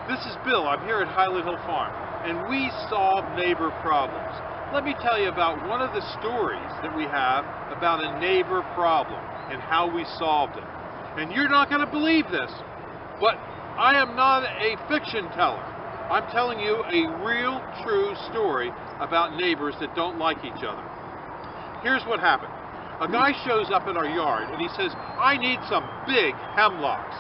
This is Bill. I'm here at Highland Hill Farm, and we solve neighbor problems. Let me tell you about one of the stories that we have about a neighbor problem and how we solved it. And you're not going to believe this, but I am not a fiction teller. I'm telling you a real, true story about neighbors that don't like each other. Here's what happened. A guy shows up in our yard and he says, I need some big hemlocks.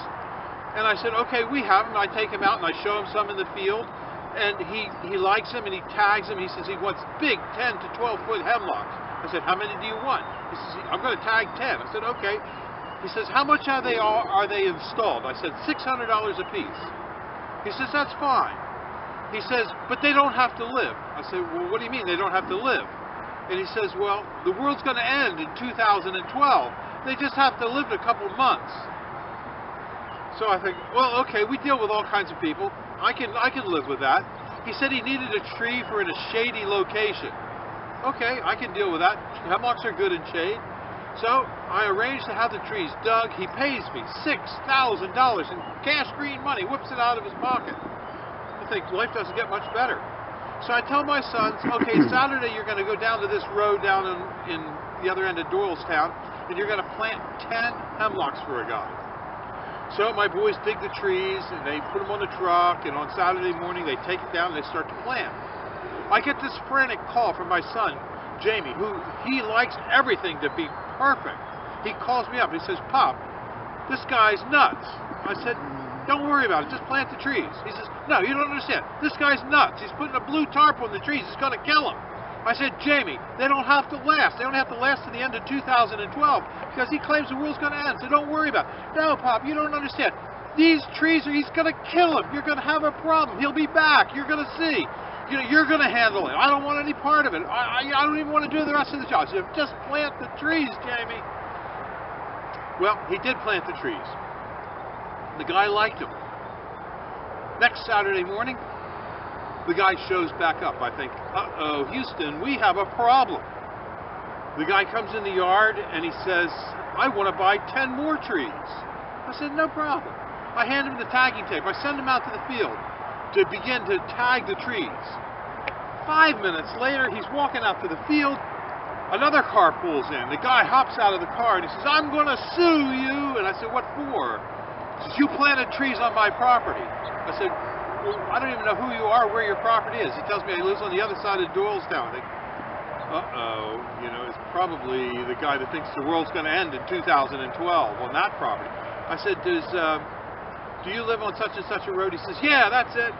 And I said, okay, we have them. I take him out and I show him some in the field, and he likes them and he tags them. He says he wants big 10 to 12 foot hemlocks. I said, how many do you want? He says, I'm going to tag 10. I said, okay. He says, how much are they installed? I said, $600 a piece. He says, that's fine. He says, but they don't have to live. I said, well, what do you mean they don't have to live? And he says, well, the world's going to end in 2012. They just have to live a couple months. So I think, well, okay, we deal with all kinds of people. I can live with that. He said he needed a tree for in a shady location. Okay, I can deal with that. Hemlocks are good in shade. So I arranged to have the trees dug. He pays me $6,000 in cash green money, whips it out of his pocket. I think life doesn't get much better. So I tell my sons, okay, Saturday you're going to go down to this road down in the other end of Doylestown, and you're going to plant 10 hemlocks for a guy. So my boys dig the trees and they put them on the truck, and on Saturday morning they take it down and they start to plant. I get this frantic call from my son, Jamie, who he likes everything to be perfect. He calls me up and he says, Pop, this guy's nuts. I said, don't worry about it, just plant the trees. He says, no, you don't understand. This guy's nuts. He's putting a blue tarp on the trees. It's going to kill him. I said, Jamie, they don't have to last. They don't have to last to the end of 2012 because he claims the world's going to end, so don't worry about it. No, Pop, you don't understand. These trees, he's going to kill him. You're going to have a problem. He'll be back. You're going to see. You're going to handle it. I don't want any part of it. I don't even want to do the rest of the job. So just plant the trees, Jamie. Well, he did plant the trees. The guy liked them. Next Saturday morning, the guy shows back up. I think, uh-oh, Houston, we have a problem. The guy comes in the yard and he says, I want to buy 10 more trees. I said, no problem. I hand him the tagging tape. I send him out to the field to begin to tag the trees. 5 minutes later, he's walking out to the field. Another car pulls in. The guy hops out of the car and he says, I'm going to sue you. And I said, what for? He says, you planted trees on my property. I said, well, I don't even know who you are, where your property is. He tells me he lives on the other side of Doylestown. I think, uh-oh, it's probably the guy that thinks the world's going to end in 2012 on that property. I said, do you live on such and such a road? He says, yeah, that's it.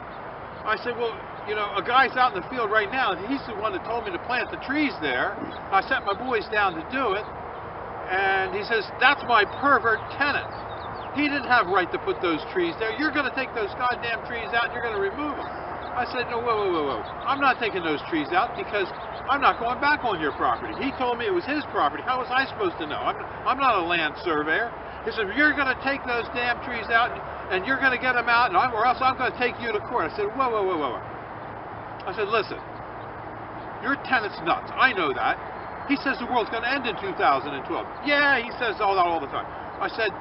I said, well, a guy's out in the field right now, and he's the one that told me to plant the trees there. I sent my boys down to do it, and he says, that's my pervert tenant. He didn't have right to put those trees there. You're going to take those goddamn trees out and you're going to remove them. I said, no, whoa. I'm not taking those trees out because I'm not going back on your property. He told me it was his property. How was I supposed to know? I'm not a land surveyor. He said, you're going to take those damn trees out and you're going to get them out, or else I'm going to take you to court. I said, whoa. I said, listen, your tenant's nuts. I know that. He says the world's going to end in 2012. Yeah, he says all that all the time. I said,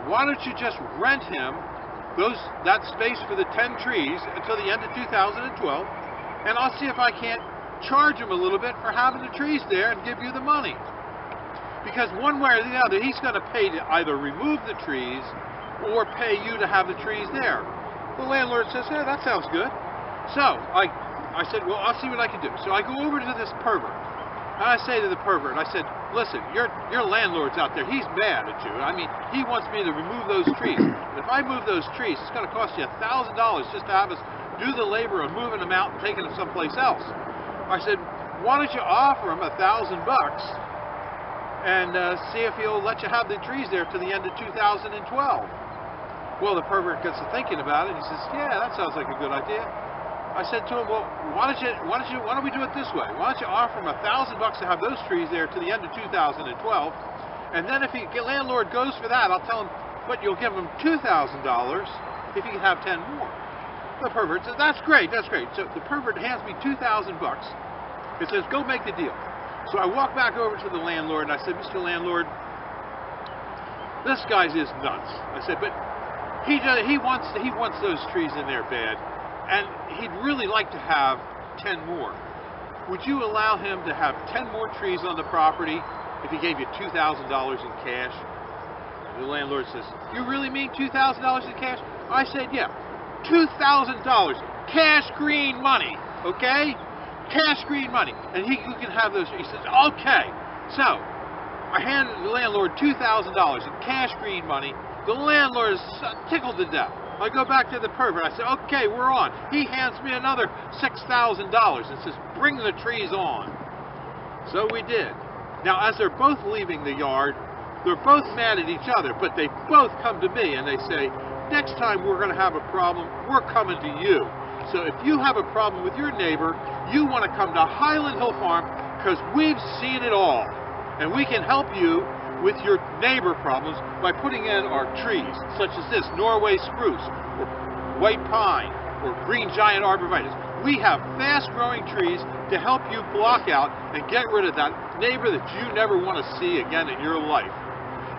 why don't you just rent him that space for the 10 trees until the end of 2012, and I'll see if I can't charge him a little bit for having the trees there and give you the money. Because one way or the other, he's going to pay to either remove the trees or pay you to have the trees there. The landlord says, yeah, that sounds good. So I said, well, I'll see what I can do. So I go over to this pervert. And I say to the pervert, I said, listen, your landlord's out there. He's mad at you. I mean, he wants me to remove those trees. And if I move those trees, it's going to cost you $1,000 just to have us do the labor of moving them out and taking them someplace else. I said, why don't you offer him $1,000 and see if he'll let you have the trees there to the end of 2012. Well, the pervert gets to thinking about it. He says, yeah, that sounds like a good idea. I said to him, well, why don't we do it this way? Why don't you offer him $1,000 to have those trees there to the end of 2012, and then if the landlord goes for that, I'll tell him, but you'll give him $2,000 if he can have 10 more. The pervert says, that's great. So the pervert hands me $2,000. It says, go make the deal. So I walk back over to the landlord and I said, Mr. Landlord, this guy's is nuts. I said, but He wants those trees in there bad, and he'd really like to have 10 more. Would you allow him to have 10 more trees on the property if he gave you $2,000 in cash? The landlord says, "You really mean $2,000 in cash?" I said, "Yeah, $2,000 cash green money, okay? Cash green money, and you can have those." He says, "Okay." So I handed the landlord $2,000 in cash green money. The landlord is tickled to death. I go back to the pervert. I say, "Okay, we're on." He hands me another $6,000 and says, "Bring the trees on." So we did. Now, as they're both leaving the yard, they're both mad at each other, but they both come to me and they say, "Next time we're going to have a problem, we're coming to you. So if you have a problem with your neighbor, you want to come to Highland Hill Farm because we've seen it all. And we can help you with your neighbor problems by putting in our trees, such as this Norway spruce, or white pine, or green giant arborvitae. We have fast-growing trees to help you block out and get rid of that neighbor that you never want to see again in your life.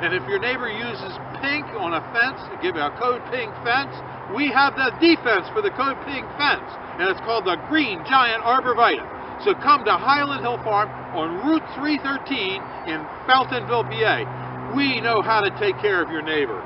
And if your neighbor uses pink on a fence, give it a code pink fence, we have the defense for the code pink fence, and it's called the green giant arborvitae. So come to Highland Hill Farm on Route 313 in Feltonville, PA. We know how to take care of your neighbor.